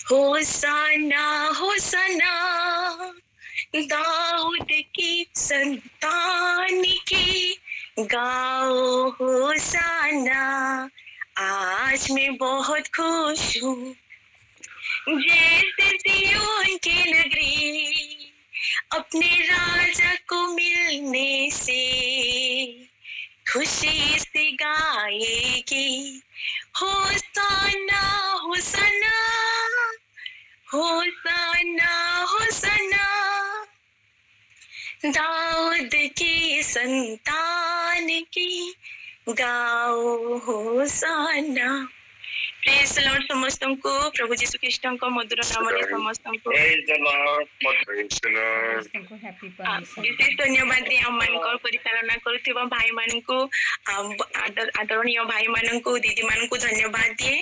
होसाना होसाना दाऊद की संतान की गाओ होसाना। आज मैं बहुत खुश हूँ जैसे सिय्योन की नगरी अपने राजा को मिलने से खुशी से गाएगी होसाना होसाना होसाना होसाना दाऊद की संतान की गाओ होसाना। प्रेज द लॉर्ड समस्तंको प्रभु जीशु ख्रीष्टଙ୍କ मधुर नामରେ ସମସ୍ତଙ୍କୁ विशेष धन्यवाद दिए ଆମମାନଙ୍କର ପରିଚାଳନା କରୁଥିବା ଭାଇମାନଙ୍କୁ ଆଦରଣୀୟ ଭାଇମାନଙ୍କୁ ଦିଦିମାନଙ୍କୁ ଧନ୍ୟବାଦ ଦିଏ।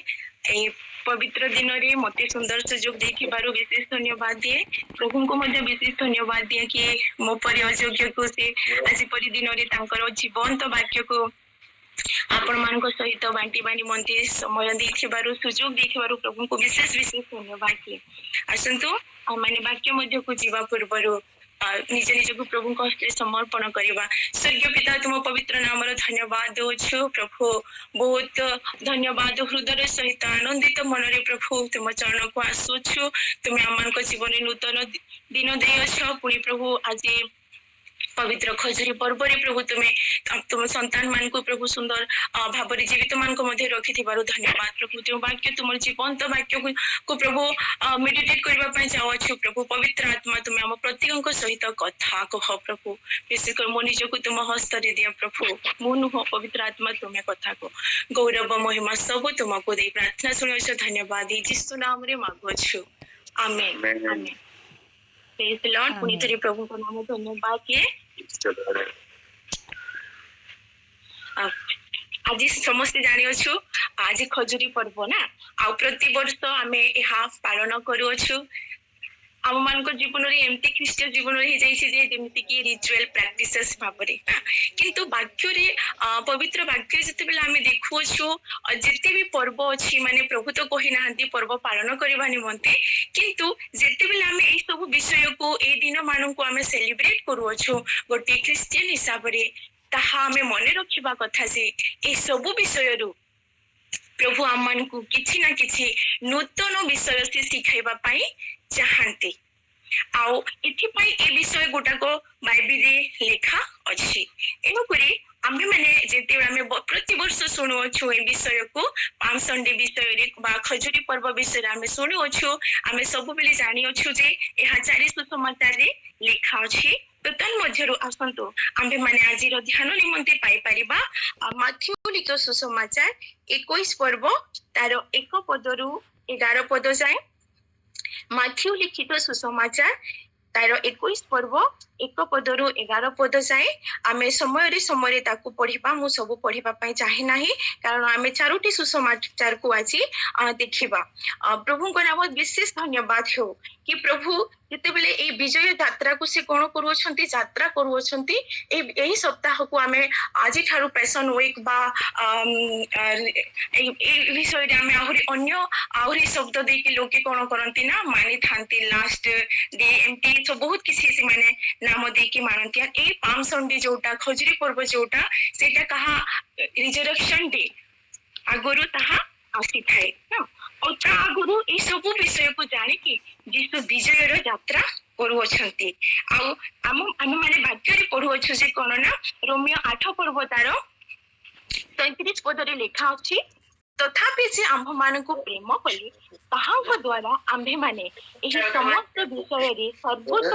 ଏଇ ପବିତ୍ର ଦିନରେ ମତେ ସୁନ୍ଦର ସୁଯୋଗ ଦେଇଥିବାରୁ ବିଶେଷ ଧନ୍ୟବାଦ ଦିଏ। ପ୍ରଭୁଙ୍କୁ ମଧ୍ୟ ବିଶେଷ ଧନ୍ୟବାଦ ଦିଏ କି ମୋ ପରି ଅଯୋଗ୍ୟକୁ ସେ ଆଜି ପରି ଦିନରେ ତାଙ୍କର ଜୀବନ୍ତ ବାକ୍ୟକୁ आपण मान सहित बांटा निमंते समय देथिबारु सुजोग देथिबारु प्रभु को विशेष विशेष धन्यवाद दिए। आसतु आम वाक्य को जीवा पूर्वर निज निज को प्रभु हस्ते समर्पण करवा। स्वर्गीय पिता तुम पवित्र नाम धन्यवाद दौछु प्रभु, बहुत धन्यवाद हृदय सहित आनंदित मन रे प्रभु तुम चरण को आसुछु। तुम्हें आम जीवन नूतन दिन दे पुणी प्रभु आज पवित्र खजुरी पर्व रे प्रभु तुम संतान मान को प्रभु सुंदर भाव जीवित मान मध्य रखि धन्यवाद प्रभु। जो वाक्य तुम जीवंत वाक्य को प्रभु मेडिटेट करने जाओ प्रभु पवित्र आत्मा तुम्हें आम प्रत्येक सहित कथा कह प्रभु। विशेषकर मो निज को तुम हस्त दिया प्रभु, मु नुह पवित्र आत्मा तुम्हें कथा को गौरव महिमा सब तुमको दे प्रार्थना शुणी धन्यवाद यीशु नाम रे मांगुछु आमेन आमेन। Praise the Lord. पुणी थरी प्रभु को नाम धन्यवाद किए। आज समस्त जानी अच्छु आज खजुरी पर्व ना आ प्रति वर्ष आमे यहाँ पालन करूछु। आम मान जीवन एमती ख्रीष्टीय जीवन हो जाइए जेमती कि रिचुअल प्रैक्टिसेस भाबरे किंतु वाक्य रे पवित्र वाक्य जते बेला आमे देखुछु जते भी पर्व अछि माने प्रभु तो कहि नाहंती पर्व पालन करबा निमंते, किंतु जते बेला आमे ए सब विषय को ए दिन मान को आमे सेलिब्रेट करूछु गोटे ख्रीस्टियन हिसाब रे ताहा आमे मने रखिबा कथा से ए सब विषय रु प्रभु आम को किछि ना किछि नूतन विषय से सिखाइबा पाई चाहते। आउ एथिपाई ए विषय गुटाको बाइबल रे लेखा अछि। एनुकरी आमे माने जेते आमे प्रति वर्ष सुनु अछु ए विषय को पाम संडे विषय रे बा खजुरी पर्व विषय रे आमे सुनु अछु। आमे सब बेले जानि अछु जे एहा चारि सुसमाचार रे लेखा अछि। तो तन मध्यरु आसंतो आमे माने आज रो ध्यान निमंते पाई परिबा माथ्यू लिखित सुसमाचार 21 पर्व तार 1 पदरु 11 पद जाए। माथ्यू लिखित सुसमाचार तार 21 पर्व 1 पदरु 11 पद जाए। आमे समय ताकू पढ़िबा, मु सब पढ़िबा पई चाहे नाही कारण आमे चारोटी सुसमाचार को आज देखिबा। प्रभु को नाम विशेष धन्यवाद हो कि प्रभु जेते बेले ए विजय यात्रा को से कोन करूछंती यात्रा करूछंती एही सप्ताह को आमे आज ठारू पैशन वीक बा ए विषय रे आमे आहुरी शब्द दे कि लोके कोन करंती ना मानि थांती लास्ट डे एमटी तो बहुत किसी से माने नाम दे कि मानती। ए पाम संडे जोटा खजुरी पर्व जोटा सेटा कहा रिजरेक्शन डे आगुरु ताहा आसी थाए ना और ता आगुरु ए सब विषय को जानि कि जीसु विजय रो यात्रा करू अछंती। आउ हम माने वाक्य रे पढु अछु जे कोन ना रोमियो 8 पर्व तार 33 पद रे लेखा अछि। तथापि जे आम्भ मान को प्रेम कले ताहाଙ୍କ द्वारा आम्भे माने एही समस्त विषय रे सर्वोत्त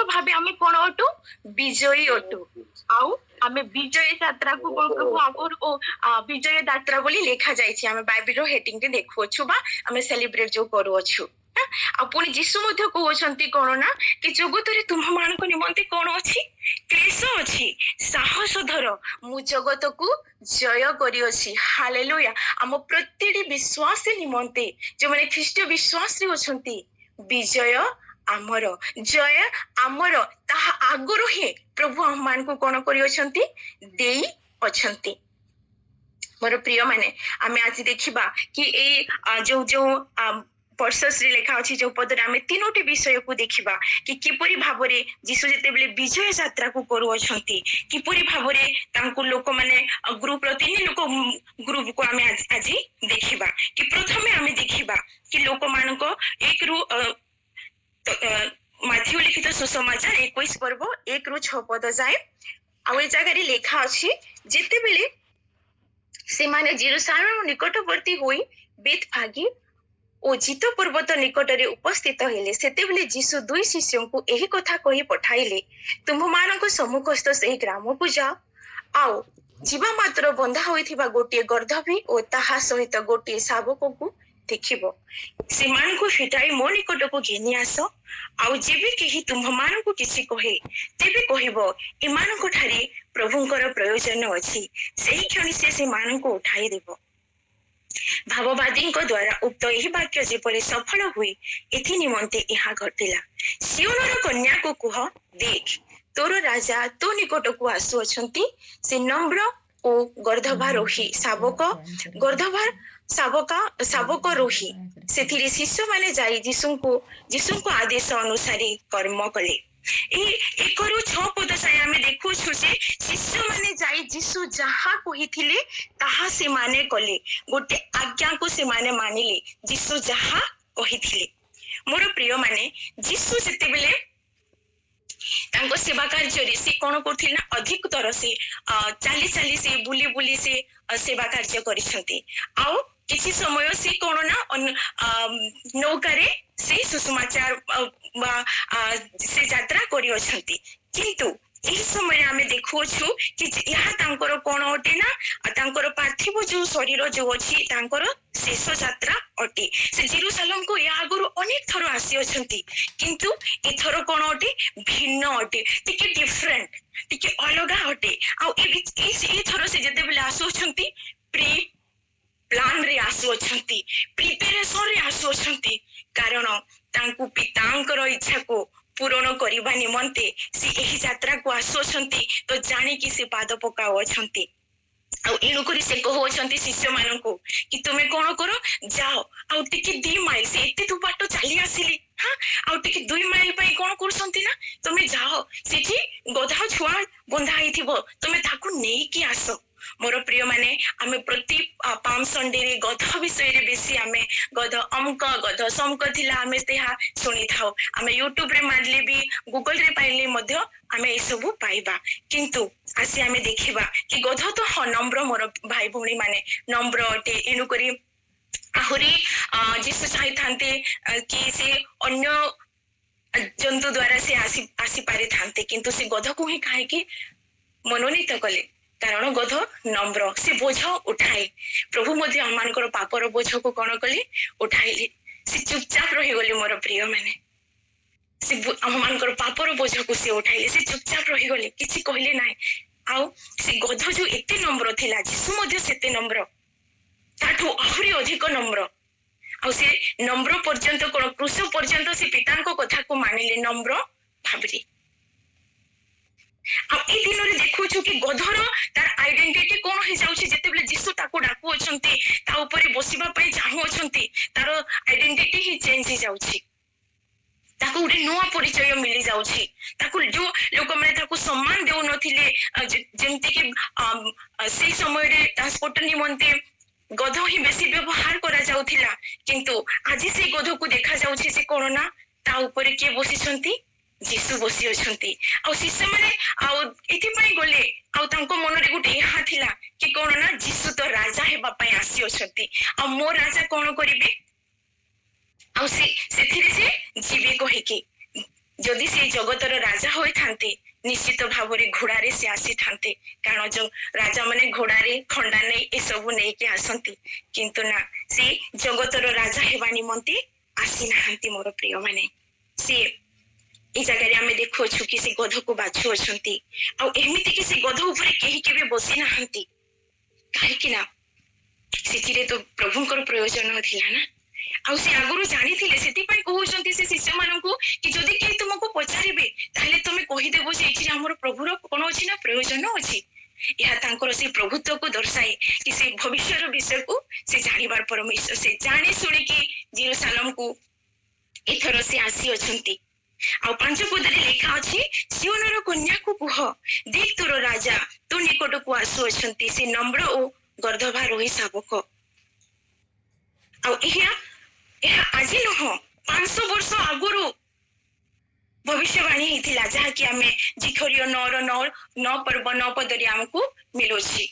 भावे आमे कोन अटु विजयी अटु। आउ आमे विजय यात्रा को प्रभु आगुर ओ विजय यात्रा बोली लेखा जाइछि। आमे बाइबल रो हेडिंग रे देखु अछु बा आमे सेलिब्रेट जो करू अछु। पुणी जीशु मध्य कहते कौन ना कि जगत रे तुम मान निमंते कौन अच्छी क्लेश अच्छी साहस धर मु जगत को जय करी। हालेलुया। आम प्रत्येक विश्वास निमंते जो मैंने ख्रीष्ट विश्वास रे अछंती विजय आमर जय आमर ताहा आगुरु ही प्रभु हम मान को कौन करी अछंती देई अछंती। मोर प्रिय माने आमे आज देखिबा कि ए जो जो वर्षस रे लेखा अछि जो पदर आमे तीनोटी विषय को देखिबा कि किपरि भाबरे जीसु जेते बेले विजय यात्रा को करू अछंती किपरि भाबरे तांको लोक माने ग्रुप रो तीन लोक ग्रुप को आमे आज देखिबा कि प्रथमे आमे देखिबा कि लोक मानको एक रु माथ्यू लिखित सुसमाचार 21 पर्व 1 रु 6 पद जाए आ ए जगह रे लेखा अछि जेते बेले से माने जेरूसालेम निकटवर्ती होई बेतफागी ओ जितो पर्वत निकटरे उपस्थित हेले सेते बेले जीसु दुई शिष्यों को एही कथा कही पठाइले तुम मानको सम्मुखस्थ सेही ग्राम को जाओ आओ जीवा मात्र बंधा होइथिबा गोटे गर्दभी ओ ताहा सहित गोटे शावक को देखिबो सेमान को फिटाई मो निकट को घेनी आस आउ जेबे केही तुम मानको किछि कहे तेबे कहबो इमानको ठारे प्रभुंकर प्रयोजन अछि सेही क्षणी से मानको उठाई देबो भाववादी द्वारा उक्त यही वाक्य जेपरि सफल हुए एथि निमंते यहाँ घटिला सियोनर कन्या को कुह देख तोर राजा तो निकट को आसु अछंती से नम्र ओ गर्दभारोही शावक गर्दभार शावक रोही सेथिरे शिष्य माने जाई जीसुको आदेश अनुसार कर्म कले एक रु 6 पद साय आमे देखु छु जे शिष्य माने जाई जीसु जहा कहिथिले ताहा से माने कले गोटे आज्ञा को से माने मानिले जीसु जहा कहिथिले मोर प्रिय माने जीसु जेते बेले तांको सेवा कार्य से कौन करथिले ना अधिक तर से चाली चाली से बुली बुली से सेवा कार्य करिसंती आउ किछि समय से कौन ना नौकारे से सुसमाचार से यात्रा करि अछंती किंतु एही समय आमे देखुछु कि यहाँ तांकर कौन अटे ना तांकर पार्थिव जो शरीर जो अछि तांकर शेष यात्रा अटे से जेरूसालेम को या आगुरु अनेक थरो आसी अछंती किंतु एथरो कौन अटे भिन्न अटे टिके डिफरेंट टिके अलगा अटे आ ए थरो से जते बेले आसु अछंती प्री प्लान रे आसु अछंती प्रिपरेशन रे आसु अछंती कारण तांकु पितांकर इच्छा को पूरण करबा निमंते से एही यात्रा को आसु अछंती तो जानि कि से पाद पकाओ अछंती आ एनु करी से कहू अछंती शिष्य माननको कि तुमे कोन करो जाओ आ टिके 2 माइल से एते तू बाटो चली आसिली हां आ टिके 2 माइल पई कोन करसंती ना तुमे जाओ सेठी गधा छुआ बंधा आइथिबो तुमे ताकू नेई कि आसो मोर प्रिय माने आमे प्रति पाम संडे रे गध विषय रे बेसी आमे गध अमक गध समक थिला आमे तेहा सुनी थाओ आमे यूट्यूब रे मारले भी गूगल रे पाइले मध्य आमे ए सब पाइबा किंतु आसी आमे देखिबा कि गध तो नम्र मोर भाई भौणी माने नम्र अटे एनु करी आहुरी जीसु चाहि थांते कि से अन्य जंतु द्वारा से आसी पारे थांते किंतु से गध को ही काहे कि मनोनीत कले कारण गध नम्र से बोझ उठाए प्रभु मध्य हममानकर पापर बोझ को कौन कले उठाइले से चुपचाप रही गले मोर प्रिय माने से हममानकर पापर बोझ को से उठाइले से चुपचाप रही गले किछि कहले नाही आउ से गध जो एते नम्र थिला जीसु मध्य सेते नम्र ताठू आहुरी अधिक नम्र आउ से नम्र पर्यंत कोन क्रूस पर्यंत से पितांको कथा को मानिले नम्र भाबरे आ ए दिन रे देखुछु कि गधर तार आइडेंटिटी कोन हो जाउछि जेते बेले जीसु ताको डाकू अछंती ता ऊपर बसिबा पई चाहू अछंती तार आइडेंटिटी ही चेंज हो जाउछि ताको उडे नुवा परिचय मिली जाउछि ताको जो लोक माने ताको सम्मान देउ नथिले जेंति कि से समय रे ट्रांसपोर्ट निमंते गध ही बेसी व्यवहार करा जाउथिला किंतु आज से गध को देखा जाउछि से कोन ना ता ऊपर के बसिसंती जीसु बसी अछंती आ शिष्य माने आ एथि पई गले आ तांको मन रे गुटे यहाँ थिला कि कोन ना जीसु तो राजा हेबा पई आसी अछंती आ मो राजा कोन करिवे आ सेथिरे से जीवे कहि कि जदि से जगतर राजा होई थांते निश्चित भावरे घोड़ारे से आसी थांते कारण जो राजा माने घोड़ारे खंडा नै ए सब नै के आसंती किंतु ना से जगतर राजा हेबा निमंते आसी नाहंती मोर प्रिय माने से ए जगह आमे देखो छु कि से गध को बाछु अछंती आ एमिति कि से गध ऊपर केही केबे बसी नाहंती काहे कि ना सेथिरे तो प्रभुंकर प्रयोजन थिला ना आ से आगुरु जानि थिले सेति पई कहउचंती से शिष्य माननकु कि जदि के तुमको पचारिबे ताले तुमे कहि देबो जे एठी हमर प्रभुर कोन अछि ना प्रयोजन अछि यह तांकर से प्रभुत्व को दर्शाए कि से भविष्य विषय को से जानिबार परमेश्वर से जाने शुणी कि जेरूशलेम को एथर से आसी अछंती। आ 5 पदरे लेखा अछि सियोनर कन्या को कुह देख तोर राजा तो निकट को आसु अछंती से नम्र ओ गर्दभा रोही शावक। आ यह आज नह 500 वर्ष आगुरु भविष्यवाणी हेतिला जहा कि आमे जिखरियो 9 पर्व 9 पदरे हमको मिलोछि।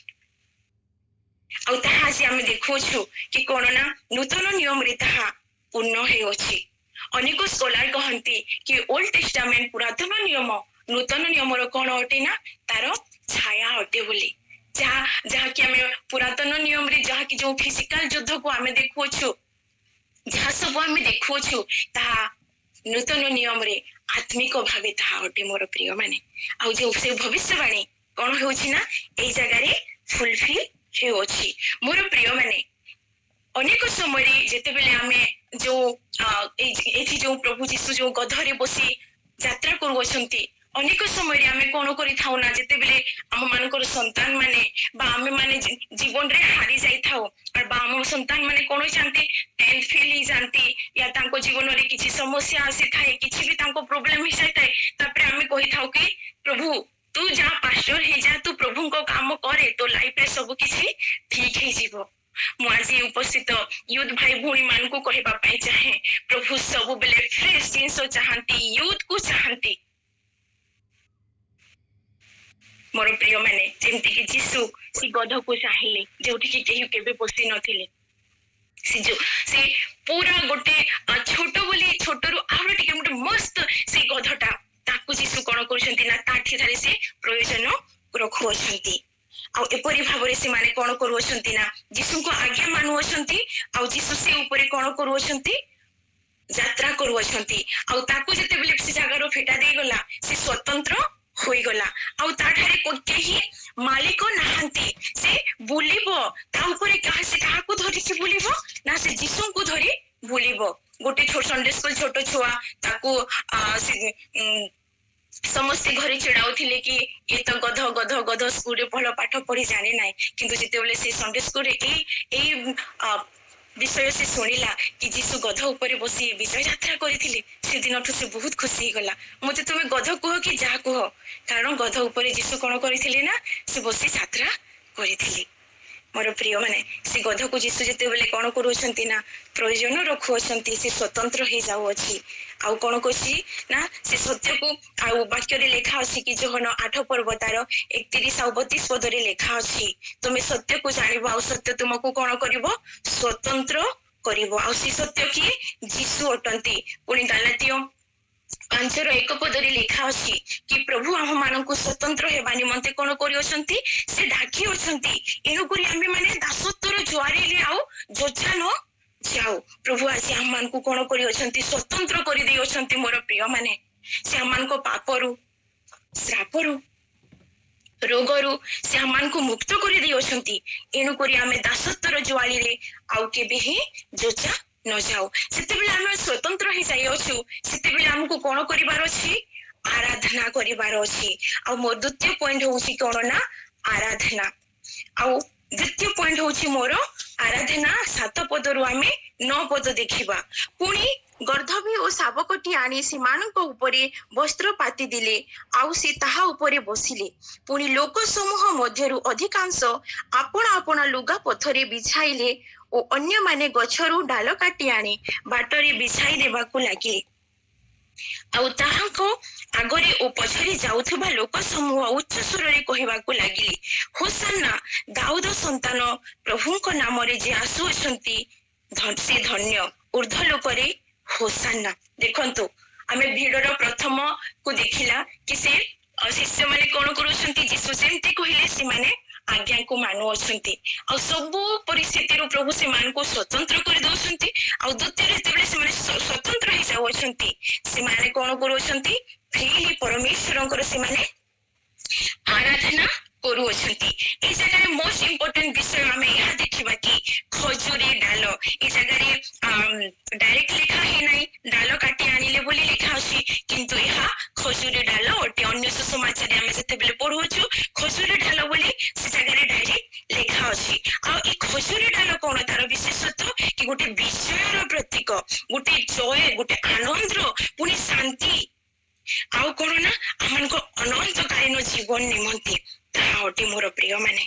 आ ताहा जे आमे देखोछु कि कोन ना नूतन नियम रे ताहा पूर्ण हे अछि। अनेक स्कॉलर कहंती कि ओल्ड टेस्टामेंट पुरातन नियम नूतन नियम रो कोन अटे ना तारो छाया अटे बोली। जहा कि आमे पुरातन नियम रे जहा कि जो फिजिकल युद्ध को आमे देखोछु जहा सब आमे देखोछु ताहा नूतन नियम रे आत्मिक भावे ताहा अटे मोर प्रिय माने। आ जो से भविष्यवाणी कोन होछि ना एई जगह रे फुलफिल हे अछि मोर प्रिय माने। अनेक समय जेते बेले आमे जो एथि जो प्रभु जीशु जो गधरे बसी यात्रा करूछंती अनेक समय आमे कोन करि थाउ ना जेते बेले हम मानकर संतान माने बा आमे माने जीवन रे हारि जाई थाउ और बा हम संतान माने कोन जानते टेंथ फेल ही जानते या तांको जीवन रे किछि समस्या आसी थाए किछि भी तांको प्रॉब्लम ही जाय थाए तापरे आमे कहि थाउ कि प्रभु तू जा पास्टर हे जा तू प्रभु को काम करे तो लाइफ रे सब किछि ठीक हे जीवो। मु आज उपस्थित यूथ भाई भूणी मान को कहबा पाई चाहे प्रभु सब बेले फ्रेश जिंस चाहंती यूथ को चाहंती मोर प्रिय माने जेमति कि जीसु सी गध को चाहिले जोठी कि केही केबे पोसी नथिले से पूरा गोटे छोट बोली छोटरू आरो टिके मोटे मस्त से गधटा ताकू जीसु कोन करछंती ना काठी धारे से प्रयोजन रखु अछंती। आ एपरि भाबरे से माने कोन करू अछंती ना जीसु को आज्ञा मानु अछंती आ जीसु से ऊपर कोन करू अछंती यात्रा करू अछंती। आ ताकू जते बेले से जगारो फेटा दे गला से स्वतंत्र होई गला आ ताठारे कोकेही मालिक नाहंती से बुलिबो ता ऊपर कहा से कहा को धरि से बुलिबो ना से जीसु को धरि बुलिबो। गोटे छोट संडे स्कूल छोट छुआ ताकू समस्ते घरे चिड़ाउथिले कि ये तो गध गध गध स्कूल रे भलो पाठ पढ़ी जाने नाइ किंतु जेते बेले से संडे स्कूल रे ए विषय से सुनिला कि जीसु गध ऊपर बसी विजय यात्रा करिथिले से दिनठु से बहुत खुशी गला। मते तुमे गध कह कि जा कह कारण गध ऊपर जीसु कोन करिथिले ना से बसी यात्रा करिथिले। मोर प्रिय माने से गध को जीसु जेते बेले कोन करूछंती ना प्रयोजन रखु अछंती से स्वतंत्र हे जाउ अछि। आउ कोन कोछि ना से सत्य को आउ वाक्य रे लेखा अछि कि जोहन 8 पर्व तार 31 और 32 पद रे लेखा अछि तुमे सत्य को जानिबो आउ सत्य तुमको कोन करिवो स्वतंत्र करिवो। आउ से सत्य कि जीसु अटंती। पुनी गलातियो 5:1 पदरे लिखा अछि कि प्रभु हम मानन को स्वतंत्र हेबा निमंते कोन करि अछंती से ढाकी अछंती एनु करी आमे माने दासत्वर जुआरी ले आउ जोछा न जाऊ। प्रभु आज हम मान को कोन करि अछंती स्वतंत्र करि दे अछंती मोर प्रिय माने से हम मान को पापरु श्रापरु रोगरु से हम मान को मुक्त करि दे अछंती एनु करी आमे दासत्वर जुआरी ले आउ केबे ही जोछा न जाऊ। सेते बेले आमे स्वतंत्र ही जाई अछु सेते बेले हमको कोन करिवार अछि आराधना करिवार अछि। आ मोर द्वितीय पॉइंट होछि कोन ना आराधना। आ द्वितीय पॉइंट होछि मोर आराधना 7 पदरु आमे 9 पद देखिबा। पुणी गर्धवी ओ शावकटी आनी सीमानक उपरे वस्त्र पाती दिले आउ से ताहा उपरे बसिले। पुणी लोक समूह मध्यरु अधिकांश आपण आपण लुगा पथरे बिछाइले ओ अन्य माने गछरु डाल काटी आनी बाटरे बिछाई देबाकू लागिले। आउ ताहाको आगरे ओ पछरे जाउथबा लोक समूह उच्च स्वर रे कहिबाकू लागिले होसाना दाऊद संतान प्रभुको नाम रे जे आसु अछंती से धन्य ऊर्ध्व लोकरे होसाना। देखंतु आमे भीड़र प्रथम को देखिला कि से शिष्य माने कोन करूछंती जीसु जेंती कहिले से माने आज्ञा को मानु अछंती आ सब परिस्थिति रो प्रभु से मान को स्वतंत्र कर दोछंती। आ द्वितीय रीति से माने स्वतंत्र ही जाउ अछंती से माने कोन करू अछंती फ्रीली परमेश्वरंकर से माने आराधना करू अछंती। ए जगह मोस्ट इंपोर्टेंट विषय हमें यह देखिबा कि खजूरी डाल ए जगह रे डायरेक्ट लिखा है नहीं डाल काटी आनिले बोली लिखा अछि किंतु यह खजूरी डाल ओटे अन्य समाचार हमें जते बेले पढुछु खजूरी डाल बोली ଅଛି। ଆଉ ଏ ଖଜୁରୀ ଡାଲ କଣ ତାର ବିଶେଷତ୍ୱ କି ଗୋଟେ ବିଜୟର ପ୍ରତୀକ, ଗୋଟେ ଜୟ, ଗୋଟେ ଆନନ୍ଦର, ପୁଣି ଶାନ୍ତି, ଆଉ କଣ ନା ଆମମାନଙ୍କ ଅନନ୍ତକାଳୀନ ଜୀବନ ନିମନ୍ତେ ତାହା ଅଟେ ମୋର ପ୍ରିୟ ମାନେ।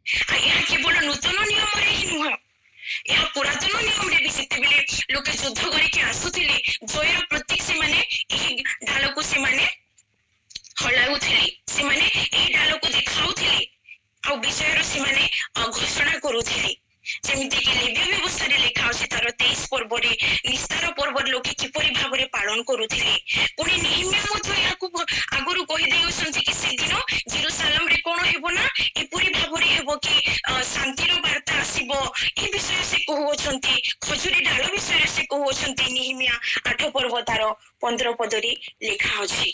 ଏହା କେବଳ ନୂତନ ନିୟମରେ ହିଁ ନୁହଁ, ଏହା ପୁରାତନ ନିୟମରେ ବି ଯେତେବେଳେ ଲୋକେ ଯୁଦ୍ଧ କରିକି ଆସୁଥିଲେ ଜୟର ପ୍ରତୀକ ସେମାନେ ଏହି ଢାଳକୁ ସେମାନେ ହଲାଉଥିଲେ, ସେମାନେ ଏହି ଢାଳକୁ ଦେଖାଉଥିଲେ ଆଉ ବିଜୟର ସେମାନେ ଘୋଷଣା କରୁଥିଲେ। ଯେମିତିକି ଲେବ୍ୟ ବ୍ୟବସ୍ଥାରେ ଲେଖା ଅଛି ତାର 23 ପର୍ବରେ ନିସ୍ତାର ପର୍ବରେ ଲୋକେ କିପରି ଭାବରେ ପାଳନ କରୁଥିଲେ। ପୁଣି ନେହେମିଆ ମଧ୍ୟ ଏହାକୁ ଆଗରୁ କହିଦେଇଛନ୍ତି କି ସେଦିନ ଜେରୁସାଲେମରେ କଣ ହେବ ନା ଏପରି ଭାବରେ ହେବ କି ଶାନ୍ତିର ବାର୍ତ୍ତା ଆସିବ। ଏ ବିଷୟ ସେ କହୁଅଛନ୍ତି, ଖଜୁରୀ ଡାଳ ବିଷୟରେ ସେ କହୁଅଛନ୍ତି। ନେହେମିଆ 8 ପର୍ବ ତାର 15 ପଦରେ ଲେଖା ଅଛି।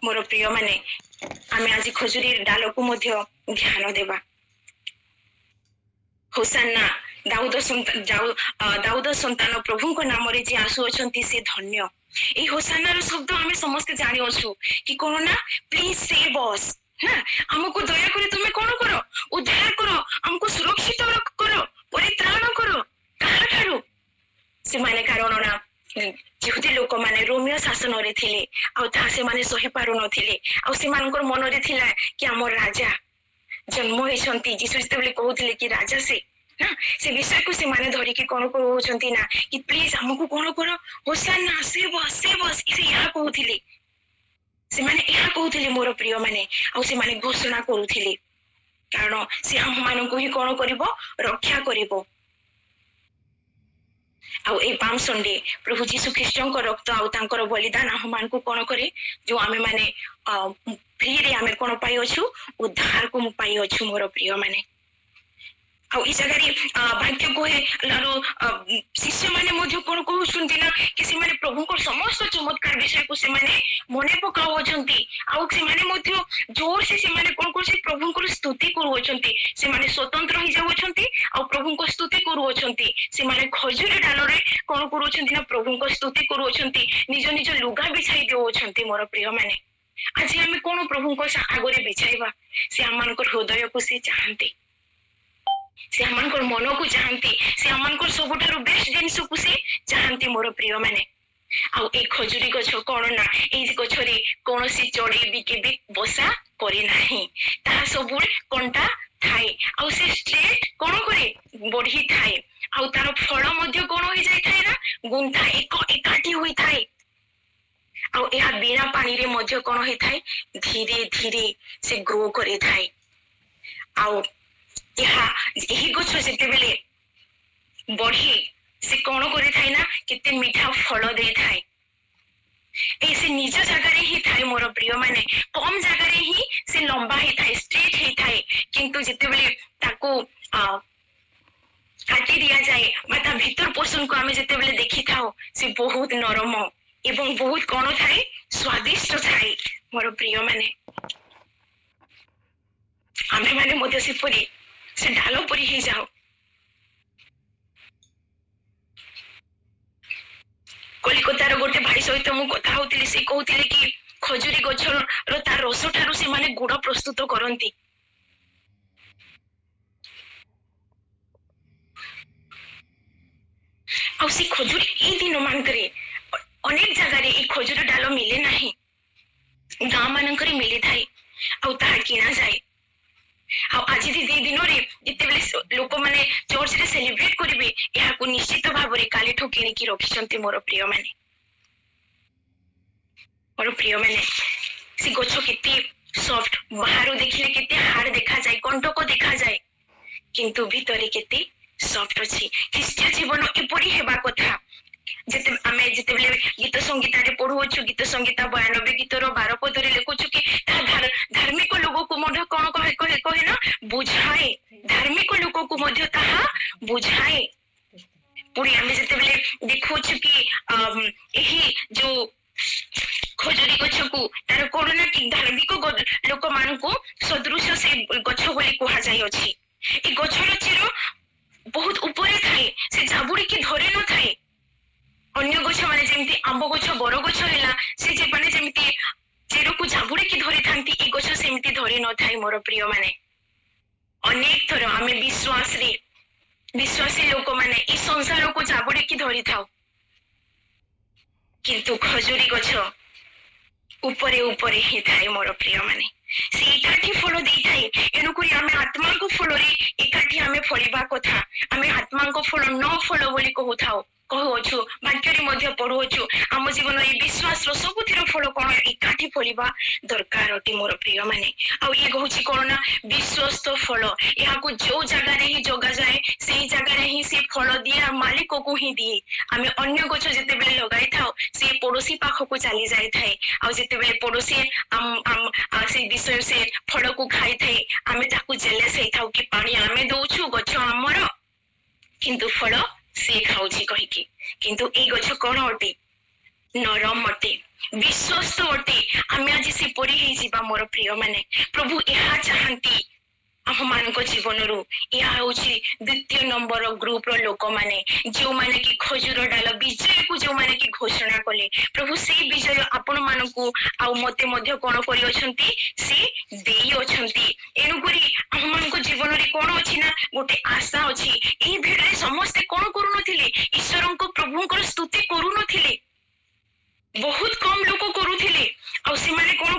ମୋର ପ୍ରିୟ ମାନେ, ଆମେ ଆଜି ଖଜୁରୀ ଡାଲକୁ ମଧ୍ୟ ଧ୍ୟାନ ଦେବା। ହୋସାନା, ଦାଉଦ ସନ୍ତାନ ପ୍ରଭୁଙ୍କ ନାମରେ ଯିଏ ଆସୁଅଛନ୍ତି ସେ ଧନ୍ୟ। এই হোসানার শব্দ আমি সমস্তে জানিଅଛୁ କି କଣ ନା ପ୍ଲିଜ ସେଭ୍ ଅସ୍, ନା ଆମକୁ ଦୟାକରି ତୁମେ କଣ କର, ଉଦ୍ଧାର କର, ଆମକୁ ସୁରକ୍ଷିତ କର, ପରିତ୍ରାଣ କର। କାହାଠାରୁ? ସେମାନେ କାରଣ ନା ଯେହେତୁ ଲୋକମାନେ ରୋମିଓ ଶାସନରେ ଥିଲେ ଆଉ ତାହା ସେମାନେ ସହିପାରୁନଥିଲେ ଆଉ ସେମାନଙ୍କର ମନରେ ଥିଲା କି ଆମର ରାଜା ଜନ୍ମ ହେଇଛନ୍ତି। ଯୀଶୁ ଯେତେବେଳେ କହୁଥିଲେ କି ରାଜା ସେ, ନା ସେ ବିଷୟକୁ ସେମାନେ ଧରିକି କଣ କହୁଛନ୍ତି ନା କି ପ୍ଲିଜ ଆମକୁ କଣ କର, ହୋସାନା ସେଭ୍ ଅସ୍, ସେଭ୍ ଅସ୍, ସେ ଏହା କହୁଥିଲେ। ସେମାନେ ଏହା କହୁଥିଲେ ମୋର ପ୍ରିୟ ମାନେ, ଆଉ ସେମାନେ ଘୋଷଣା କରୁଥିଲେ କାରଣ ସେ ଆମମାନଙ୍କୁ ହିଁ କଣ କରିବ, ରକ୍ଷା କରିବ। ଆଉ এই ପାମ୍ ସଣ୍ଡେ ପ୍ରଭୁ ଯୀଶୁ ଖ୍ରୀଷ୍ଟଙ୍କ ରକ୍ତ ଆଉ ତାଙ୍କର ବଳିଦାନ ଆମମାନଙ୍କୁ କଣ କରେ, ଯୋଉ ଆମେ ମାନେ ଫ୍ରିରେ ଆମେ କଣ ପାଇଅଛୁ, ଉଦ୍ଧାରକୁ ମୁଁ ପାଇଅଛୁ ମୋର ପ୍ରିୟ ମାନେ। ଆଉ ଏ ଜାଗାରେ ଭାଗ୍ୟ କହେ ଶିଷ୍ୟମାନେ ମଧ୍ୟ କଣ କହୁଛନ୍ତି ନା କି ସେମାନେ ପ୍ରଭୁଙ୍କର ସମସ୍ତ ଚମତ୍କାର ବିଷୟକୁ ସେମାନେ ମନେ ପକାଉଅଛନ୍ତି ଆଉ ସେମାନେ ମଧ୍ୟ ଜୋରସେ ସେମାନେ କଣ କରୁଛନ୍ତି, ପ୍ରଭୁଙ୍କର ସ୍ତୁତି କରୁଅଛନ୍ତି। ସେମାନେ ସ୍ୱତନ୍ତ୍ର ହେଇଯାଉଅଛନ୍ତି ଆଉ ପ୍ରଭୁଙ୍କ ସ୍ତୁତି କରୁଅଛନ୍ତି। ସେମାନେ ଖଜୁରୀ ଡାଲରେ କଣ କରୁଅଛନ୍ତି ନା ପ୍ରଭୁଙ୍କ ସ୍ତୁତି କରୁଅଛନ୍ତି, ନିଜ ନିଜ ଲୁଗା ବିଛାଇ ଦେଉଅଛନ୍ତି ମୋର ପ୍ରିୟ ମାନେ। ଆଜି ଆମେ କଣ ପ୍ରଭୁଙ୍କ ଆଗରେ ବିଛାଇବା? ସେ ଆମମାନଙ୍କର ହୃଦୟକୁ ସେ ଚାହାନ୍ତି, ସେ ଆମମାନଙ୍କର ମନକୁ ଚାହାନ୍ତି, ସେ ଆମମାନଙ୍କର ସବୁଠାରୁ ବେଷ୍ଟ ଜିନିଷକୁ ସେ ଚାହାନ୍ତି ମୋର ପ୍ରିୟ ମାନେ। ଆଉ ଏଇ ଖଜୁରୀ ଗଛ କଣ ନା ଏଇ ଗଛରେ କୌଣସି ଚଢେଇ ବି କେବେ ବସା କରି ନାହିଁ, ତାହା ସବୁବେଳେ କଣ୍ଟା ଥାଏ ଆଉ ସେ ଷ୍ଟ୍ରେଟ କଣ କରେ, ବଢିଥାଏ ଆଉ ତାର ଫଳ ମଧ୍ୟ କଣ ହୋଇଯାଇଥାଏ ନା ଗୁନ୍ଥା ଏକାଠି ହୋଇଥାଏ। ଆଉ ଏହା ବିନା ପାଣିରେ ମଧ୍ୟ କଣ ହେଇଥାଏ, ଧୀରେ ଧୀରେ ସେ ଗ୍ରୋ କରିଥାଏ। ଆଉ ଏହି ଗଛ ଯେତେବେଳେ ବଢି ସେ କଣ କରିଥାଏ ନା କେତେ ମିଠା ଫଳ ଦେଇଥାଏ। ସେ ନିଜ ଜାଗାରେ ହିଁ ଥାଏ ମୋର ପ୍ରିୟ ମାନେ, କମ ଜାଗାରେ ହିଁ ସେ ଲମ୍ବା ହେଇଥାଏ, ଷ୍ଟ୍ରେଟ ହେଇଥାଏ, କିନ୍ତୁ ଯେତେବେଳେ ତାକୁ କାଟି ଦିଆଯାଏ ବା ତା ଭିତର ପୋଷଣକୁ ଆମେ ଯେତେବେଳେ ଦେଖିଥାଉ ସେ ବହୁତ ନରମ ଏବଂ ବହୁତ କଣ ଥାଏ, ସ୍ୱାଦିଷ୍ଟ ଥାଏ ମୋର ପ୍ରିୟ ମାନେ। ଆମେ ମାନେ ମଧ୍ୟ ସେପରି ସେ ଡାଲ ପରି ହେଇଯାଉ। କଲିକତାର ଗୋଟେ ଭାଇ ସହିତ ମୁଁ କଥା ହଉଥିଲି, ସେ କହୁଥିଲେ କି ଖଜୁରୀ ଗଛର ତା ରସ ଠାରୁ ସେମାନେ ଗୁଡ଼ ପ୍ରସ୍ତୁତ କରନ୍ତି। ଆଉ ସେ ଖଜୁରୀ ଏଇ ଦିନ ମାନଙ୍କରେ ଅନେକ ଜାଗାରେ ଏଇ ଖଜୁରୀ ଡାଲ ମିଳେ ନାହିଁ, ଗାଁ ମାନଙ୍କରେ ମିଳିଥାଏ ଆଉ ତାହା କିଣାଯାଏ। ଆଉ ଆଜି ଦି ଦିନରେ ଯେତେବେଳେ ଲୋକମାନେ ଚର୍ଚ୍ଚରେ ସେଲିବ୍ରେଟ କରିବେ ଏହାକୁ ନିଶ୍ଚିତ ଭାବରେ କାଲିଠୁ କିଣିକି ରଖିଛନ୍ତି ମୋର ପ୍ରିୟ ମାନେ। ମୋର ପ୍ରିୟ ମାନେ, ସେ ଗଛ କେତେ ସଫ୍ଟ, ବାହାରୁ ଦେଖିଲେ କେତେ ହାର୍ଡ ଦେଖାଯାଏ, କଣ୍ଟକ ଦେଖାଯାଏ, କିନ୍ତୁ ଭିତରେ କେତେ ସଫ୍ଟ ଅଛି। ଖ୍ରୀଷ୍ଟୀୟ ଜୀବନ ଏପରି ହେବା କଥା। ଆମେ ଯେତେବେଳେ ଗୀତ ସଂଗୀତାରେ ପଢୁଅଛୁ, ଗୀତ ସଂଗୀତା 92 ଗୀତର 12 ପଦରେ ଲେଖୁଛୁ କି ତାହା ଧାର୍ମିକ ଲୋକକୁ ମଧ୍ୟ କଣ କହେ ନା ବୁଝାଏ, ଧାର୍ମିକ ଲୋକକୁ ମଧ୍ୟ ତାହା ବୁଝାଏ। ପୁଣି ଆମେ ଯେତେବେଳେ ଦେଖୁଛୁ କି ଏହି ଯୋଉ ଖଜୁରୀ ଗଛକୁ ତାର କଣ ନା କି ଧାର୍ମିକ ଲୋକମାନଙ୍କୁ ସଦୃଶ ସେ ଗଛ ବୋଲି କୁହାଯାଇଅଛି। ଏ ଗଛର ଚେର ବହୁତ ଉପରେ ଥାଏ, ସେ ଜାବୁଡିକି ଧରି ନଥାଏ। ଅନ୍ୟ ଗଛ ମାନେ ଯେମିତି ଆମ୍ବ ଗଛ, ବର ଗଛ ହେଲା, ସେ ମାନେ ଯେମିତି ଚେରକୁ ଜାବୁଡିକି ଧରିଥାନ୍ତି, ଏ ଗଛ ସେମିତି ଧରି ନଥାଏ ମୋର ପ୍ରିୟ ମାନେ। अनेक थर आमे विश्वासी लोक माने ई संसार को जाबुड़ी की धरी थाउ किंतु खजुरी गछ उपरे उपरे ही थाए मोर प्रिय माने से एकाठी फल दी थाए एनुकुरी आमे आत्मा को फल रे एकाठी आमे फलिबा कथा आमे आत्मा को फल न फल बोली कहू थाउ कहूछु वाक्य रे मध्य पढुछु आम जीवन रे विश्वास रो सबुतिर फल कोन एकाठी फलिबा दरकार अति मोर प्रिय माने आ ये कहूछि कोन ना विश्वस्त फल या को जो जगह रे ही जोगा जाए सेही जगह रे ही से फल दिया मालिक को ही दिए आमे अन्य गछ जते बेले लगाई थाउ से पड़ोसी पाख को चली जाय थाए आ जते बेले पड़ोसी आम से विषय से फल को खाई थाए आमे ताकू जेलेस हे थाउ कि पानी आमे दउछु गछ हमर किंतु फल से खाऊची कहिकी किंतु ए गछ कोन अटे नरम अटे विश्वस्त अटे आमे आज से परी हे जीवा मोर प्रिय माने प्रभु एहा चाहंती आम मान जीवन रू या द्वितीय नंबर ग्रुप रो लोक माने जो माने कि खजूर डाल विजय को जो माने कि घोषणा कले प्रभु से विजय आपण मानकू आउ मते मध्य कोन करी अछंती से देई अछंती एनु करी आम मान जीवन रे कोन अछि ना गोटे आशा अछि ए भिड़े समस्त कोन करू नथिले ईश्वरन को प्रभु को स्तुति करू नथिले बहुत कम लोक करूथिले आ से माने कोन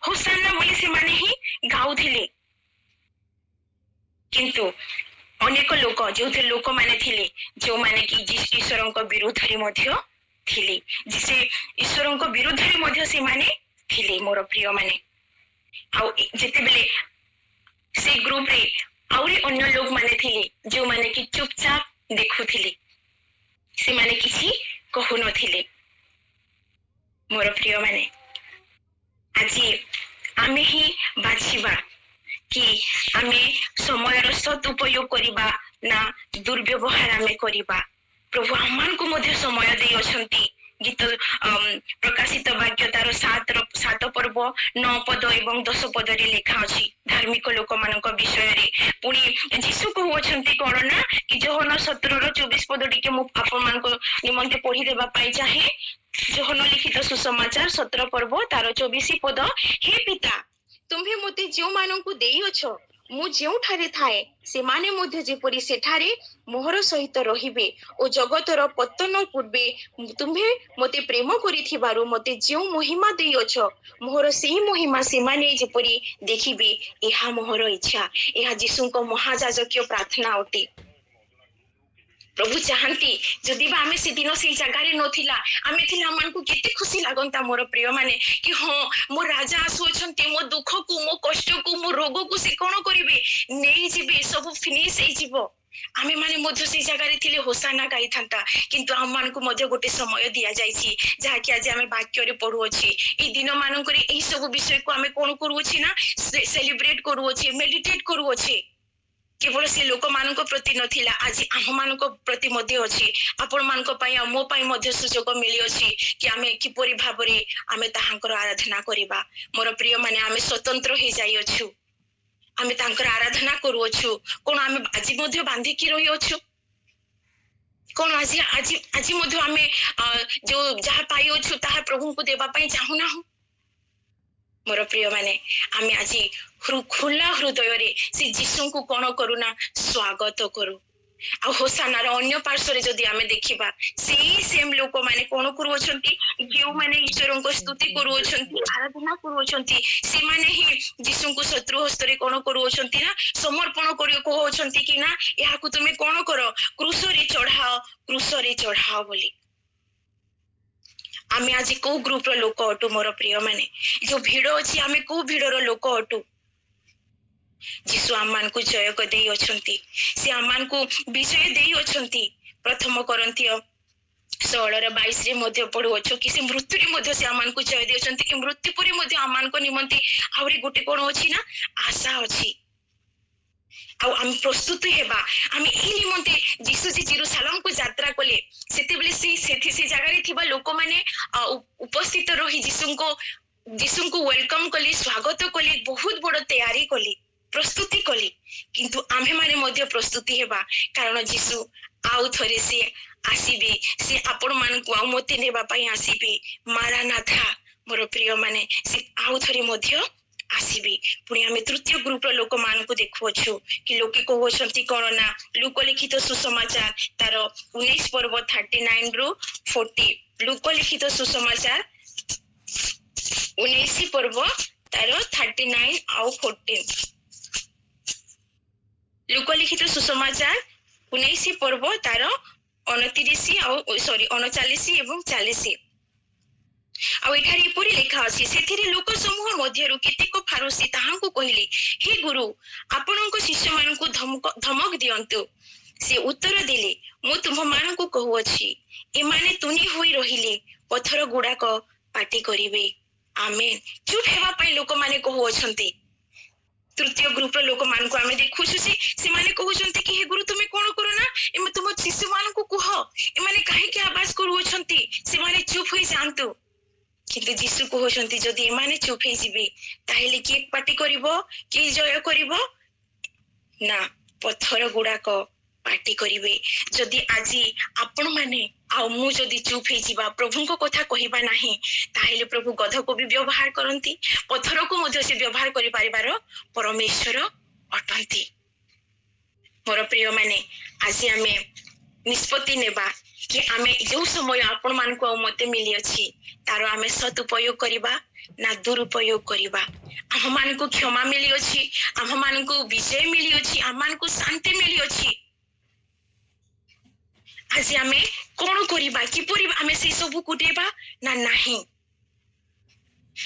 होसाना बोली से माने ही गाउथिले किंतु अनेक लोक जो लोक माने थिले जो माने कि ईश्वरन को विरोध रे मध्य थिले जिसे ईश्वरन को विरोध रे मध्य से माने थिले मोर प्रिय माने आ जेते बेले से ग्रुप रे आउरी अन्य लोक माने थिले जो माने कि चुपचाप देखुथिले से माने किछि कहु नथिले मोर प्रिय माने आज आमे ही बाछिबा कि आमे समय सद उपयोग करिबा ना दुर्व्यवहार आमे करिबा प्रभु हमन को मध्य समय दे अछंती गीत प्रकाशित वाक्य तार 7 पर्व 9 पद एवं 10 पद रे लिखा अछि धार्मिक लोक मानक विषय रे पुनी यीशु को अछंती कोन ना कि जोहन 17 रो 24 पद टिके मु आपन मान को निमंते पढी देबा पाई चाहे जोहन लिखित सुसमाचार 17 पर्व तार 24 पद हे पिता तुम्हे मते जो मानकू देई अछो मु जेउ ठारे थाए से माने मध्य जेपरि सेठारे मोहर सहित रहिबे ओ जगतर पतन पूर्वे तुम्हे मते प्रेम करिथिबारु मते जेउ महिमा देई अछो मोहर सेही महिमा से माने जेपरि देखिबे एहा मोहर इच्छा एहा यीशुको महायाजकीय प्रार्थना अटे प्रभु चाहती जदि बा आमे से दिन से जगह रे नथिला आमे थिला मन को केते खुशी लागंता मोर प्रिय माने कि हां मो राजा आसु अछंती मो दुख को मो कष्ट को मो रोग को से कोन करिवे नै जिबे सब फिनिश हे जिवो आमे माने मध्य से जगह रे थिले होसाना गाई थांता किंतु हम मान को मध्य गोटे समय दिया जाईची जहा कि आज आमे वाक्य रे पढु अछि ई दिन मान को रे एही सब विषय को आमे कोन करू अछि ना सेलिब्रेट करू अछि मेडिटेट करू अछि केवल से लोक मानक प्रति नथिला आज आम मानक प्रति मध्य अछि आपण मानक पई आ मो पई मध्य सुजोग मिली अछि कि आमे किपरि भाबरे आमे ताहांकर आराधना करिबा मोर प्रिय माने आमे स्वतंत्र हे जाई अछु आमे तांकर आराधना करू अछु कोन आमे आज मध्य बांधी की रही अछु कोन आज आज आज मध्य आमे जो जहा पाई अछु ताहा प्रभु को देबा पई चाहू ना मोर प्रिय माने आमे आज खुला हृदय रे से यीशु को कोन करूना स्वागत करू आ होसानार अन्य पार्श्व जदि आमे देखिबा सेही सेम लोक माने कोन करू अछंती जेउ माने ईश्वरन को स्तुति करू अछंती आराधना करू अछंती से माने ही यीशु को शत्रु हस्त रे कोन करू अछंती ना समर्पण करियो को अछंती कि ना एहा को तुमे कोन करो क्रूस रे चढ़ाओ बोली आमे आज को ग्रुप रो लोक अटू मोर प्रिय माने जो भीड़ अछि आमे को भीड़ रो लोक अटू यीशु आमान को जय को देई अछंती से आमान को विजय देई अछंती प्रथम कोरिन्थियो 16 रे 22 रे मध्य पढु अछु कि से मृत्यु रे मध्य से आमान को जय देई अछंती कि मृत्यु परे मध्य आमान को निमंती आउरी गोटे कोन अछि ना आशा अछि आ हम प्रस्तुत हेबा हम एही निमंते यीशु जी जेरूशलेम को यात्रा कले सेते बेले से जगह रे थिबा लोक माने उपस्थित रही यीशु को वेलकम कले स्वागत कले बहुत बड़ तैयारी कले प्रस्तुति कले किंतु आमे माने मध्य प्रस्तुति हेबा कारण यीशु आउ थरे से आसीबे से आपण मान को मते नेबा पई आसीबे मारानाथा मोर प्रिय माने से आउ थरे मध्य आसीबे पुणी आमे तृतीय ग्रुप लोक मानकु देखुअछु कि लोके कहउछंती कोन ना लोकलिखित सुसमाचार तार 19 पर्व 39 रु 40 लोकलिखित सुसमाचार 19 पर्व तार 39 आउ 14 लोकलिखित सुसमाचार 19 पर्व तार 29 आउ सॉरी 39 एवं 40 आउ एठारे एपरि लेखा अछि सेथिरे लोक समूह मध्यरु केतेक फारोसी ताहांकु कहिले हे गुरु आपणक शिष्य मानकु धमक दियंतु से उत्तर देले मु तुम मानकु कहउछि एमाने तुनी होई रहिले पत्थर गुडाक पाटी करिवे आमेन चुप हेबा पई लोक माने कहउछंती तृतीय ग्रुप लोक मानकु आमे देखुछु से माने कहउछंती कि हे गुरु तुमे कोन करो ना एमे तुम शिष्य मानकु कह एमाने काहे के आवाज करूछंती से माने चुप होई जानतु किंतु जीशु कहउछंती जदि एमाने चुप होई जिबे ताहेले के पाटी करिवो के जय करिवो ना पत्थर गुडाक पाटी करिवे जदि आजी आपण माने आ मु जदि चुप हे जिबा प्रभु को कथा कहिबा नाही ताहेले प्रभु गध को भी व्यवहार करंती पत्थर को मध्य से व्यवहार करि परिवार परमेश्वर अटंती मोर प्रिय माने आजी आमे निष्पत्ति नेबा कि आमे जो समय आपण मान को मते मिली अछि तारो आमे सदुपयोग करिबा ना दुरुपयोग करिबा हम मान को क्षमा मिली अछि हम मान को विजय मिली अछि हम मान को शांति मिली अछि आज आमे कोन करिबा किपरि आमे से सब कुटेबा ना नाही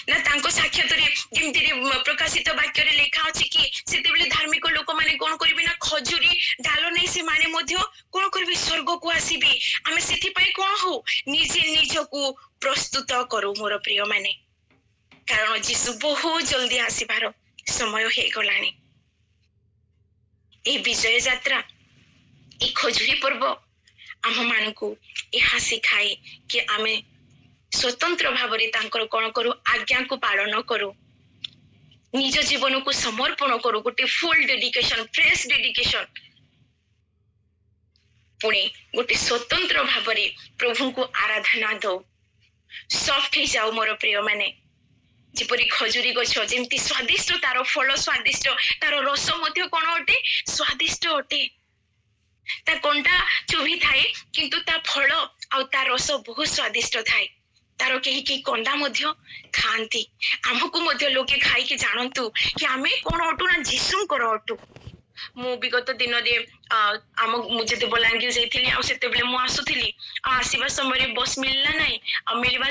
ना तांको साक्षात रे जेमति रे प्रकाशित वाक्य रे लेखा अछि कि सेते बेले धार्मिक लोक माने कोन करिबे ना खजुरी डालो नै से माने मध्य कोन करिबे स्वर्ग को आसीबे आमे सेति पई कोन हो निजे निजको प्रस्तुत करू मोर प्रिय माने कारण जीसु बहुत जल्दी आसीबार समय हे गलानी ए विजय यात्रा ए खजुरी पर्व आम मानकु यहा सिखाए कि आमे स्वतंत्र भावरे तांकर कोन करू आज्ञा को पालन करू निज जीवन को समर्पण करू गोटे full dedication fresh dedication Pune गोटे स्वतंत्र भावरे प्रभु को आराधना दो सॉफ्ट हे जाओ मोर प्रिय माने जेपरि खजुरी गछ जेमति स्वादिष्ट तार फल स्वादिष्ट तार रस मध्य कोन अटे स्वादिष्ट अटे ता कोंटा चुभी थाए किंतु ता फल आ ता रस बहुत स्वादिष्ट थाए तार केही की कंडा मध्य खांती हमकु मध्य लोके खाई के जानंतु कि आमे कोन अटु ना जीसु कर अटु मु विगत दिन रे आम मुझे तो बलांगीर जाइथिली आ सेते बेले मु आसुथिली आसीबा समय रे बस मिलला नाही आ मिलबा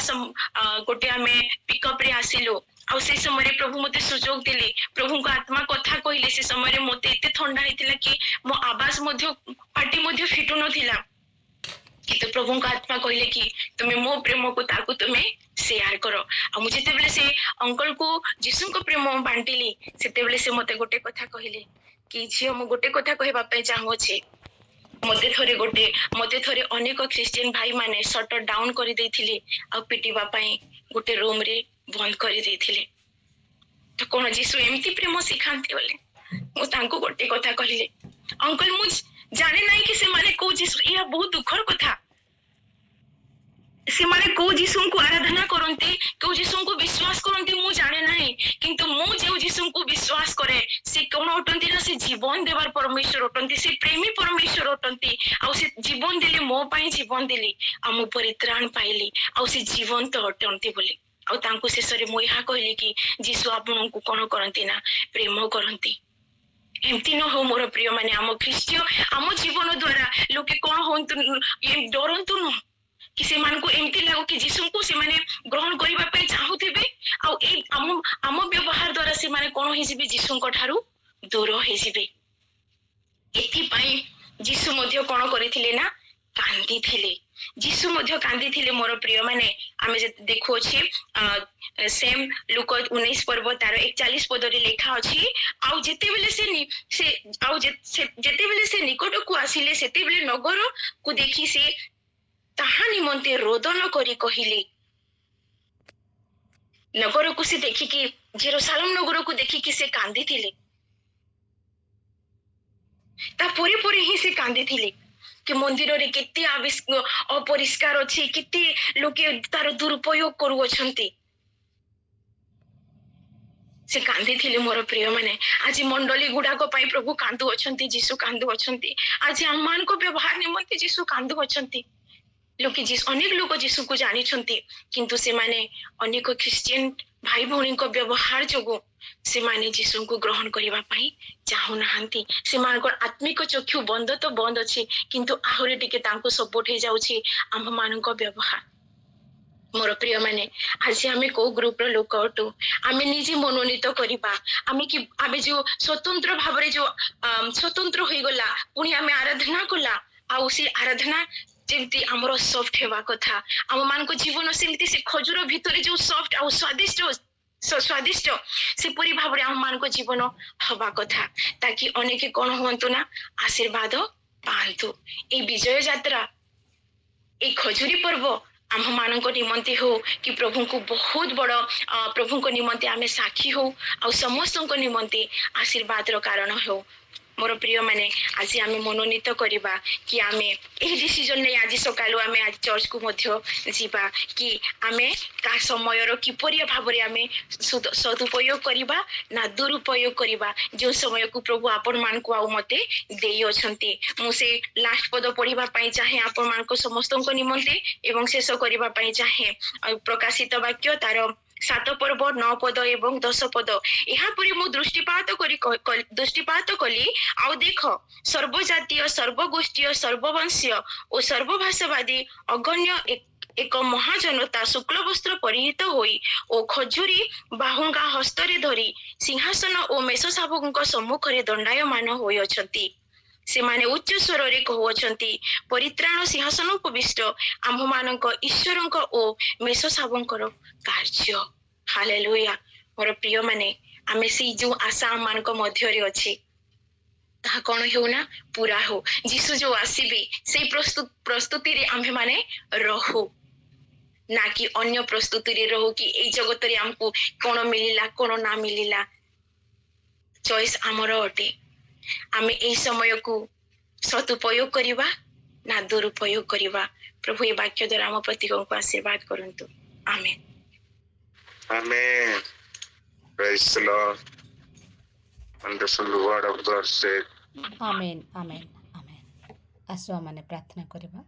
गोटे आमे पिकअप रे आसिलो आ से समय रे प्रभु मते सुजोग दिले प्रभु को आत्मा कथा कहिले से समय रे मते एते ठंडा हेतिला कि मो आवाज मध्य पार्टी मध्य फिटु नथिला किंतु प्रभु का आत्मा कहले कि तुमे मो प्रेम को ताकू तुमे शेयर करो आ मुझे ते बेले से अंकल को जीसु को प्रेम बांटिली सेते बेले से मते गोटे कथा कहले कि झियो मु गोटे कथा कहबा पे चाहू छे मते थोरे अनेक क्रिश्चियन भाई माने शटर डाउन कर देथिले आ पिटिबा पई गोटे रूम रे बंद कर देथिले तो कोन जीसु एमती प्रेम सिखांती बोले मु तांको गोटे कथा कहले अंकल मु जाने नहीं कि से माने को जीसु या बहुत दुखर कथा से माने को जीसु को आराधना करंती को जीसु को विश्वास करंती मु जाने नहीं किंतु मु जे जीसु को विश्वास करे से कोन अटंती ना से जीवन देवार परमेश्वर अटंती से प्रेमी परमेश्वर अटंती आ से जीवन देले मो पई जीवन देली आ मु परित्राण पाइली आ से जीवन तो अटंती बोली आ तांको शेषरे मु यहा कहली कि जीसु आपन को कोन करंती ना प्रेम करंती एमती न हो मोर प्रिय माने आम ख्रीष्टिय आम जीवन द्वारा लोके कोन होंतु ये डरंतु न कि से मान को एमती लागो कि जीसु को से माने ग्रहण करिबा पे चाहुथिबे आ ए आम व्यवहार द्वारा से माने कोन हे जिबे जीसु को ठारू दूर हे जिबे एथि पई जीसु मध्य कोन करिथिले ना कांदी थिले जीसु मध्य कांदी थिले मोर प्रिय माने आमे जे देखु अछि सेम लूक 19 पर्व तार 41 पद रे लेखा अछि आ जेते बेले जेते बेले से निकट को आसिले सेते बेले नगर को देखि से ताहा निमंते रोदन करी कहिले नगर को से देखि कि जेरूशलेम नगर को देखि कि से कांदी थिले ता पूरी ही से कांदी थिले कि मंदिर रे केते अपरिष्कार अछि केते लोके तार दुरुपयोग करू अछंती से कांदी मोर प्रिय माने आज मंडली गुड़ाक प्रभु कांदु अछंती जीसु कांदु अछंती आज हम मान को व्यवहार निमंते जीसु कांदु अछंती लोक अनेक लोक जीसु को जानी किंतु से माने अनेक ख्रिस्टियन भाई भौणी को व्यवहार जोगु से माने जीसु को ग्रहण करबा पई चाहू नाहंती से मान आत्मिक चक्षु बंद तो बंद अछि किंतु आहुरी टिके तांको सपोर्ट हे जाउछि आम मान को व्यवहार मोर प्रिय माने आज आमे को ग्रुप रो लोक अटू आमे निजे मनोनीत करिबा आमे कि आमे जो स्वतंत्र भाबरे जो स्वतंत्र होई गला पुनी आमे आराधना कला आ उसी आराधना जेमती हमरो सॉफ्ट हेबा कथा हम मान को जीवन सेमती से खजुर भितरे जो सॉफ्ट आ स्वादिष्ट स्वादिष्ट से पूरी भाबरे हम मान को जीवन हवा कथा ताकि अनेक कोन होंतु ना आशीर्वाद पांतु ए विजय यात्रा ए खजुरी पर्व आम मान निमंते हो कि प्रभु को बहुत बड़ प्रभु को निमंते आमे साक्षी हो आ समस्त निमंते आशीर्वाद रो कारण हो मोर प्रिय माने आज आमे मनोनीत करिबा कि आमे एही डिसिजन नै आज सकाळु आमे आज चर्च को मध्य जीवा कि आमे का समय रो किपरि भाबरे आमे सदुपयोग करिबा ना दुरुपयोग करिबा जो समय को प्रभु आपन मान को आउ मते देई अछंती मु से लास्ट पद पढिबा पई चाहे आपन मान को समस्त को निमंते एवं शेष करिबा पई चाहे प्रकाशित वाक्य तार 7 पर्व 9 पद एवं 10 पद यहाँ परी मु दृष्टिपात कली आउ देख सर्वजातीय सर्वगोष्ठीय सर्ववंशीय और सर्वभाषावादी अगण्य एक महाजनता शुक्ल वस्त्र परिहित होई ओ खजुरी बाहुंगा हस्तरे धरी सिंहासन और मेषशावक सम्मुख रे दंडायमान होई अछंती से माने उच्च स्वर रे कहउछंती परित्राण सिंहासन उपविष्ट आम्भ मानक ईश्वरक ओ मेषशावकर कार्य हालेलुया मोर प्रिय माने आमे सी जो आशा मानक मध्य रे अछि ता कोन हेउ ना पूरा हो जीसु जो आसीबे से प्रस्तुति रे आम्भे माने रहू ना कि अन्य प्रस्तुति रे रहू कि ए जगत रे हमको कोन मिलिला कोन ना मिलिला चॉइस हमर अटे आमे ए समय को सदुपयोग करिबा ना दुरुपयोग करिबा प्रभु ए वाक्य द्वारा हम प्रत्येक को आशीर्वाद करंतु आमेन आमेन praise the Lord wonderful word of God said आमेन आमेन आमेन आसो माने प्रार्थना करिबा।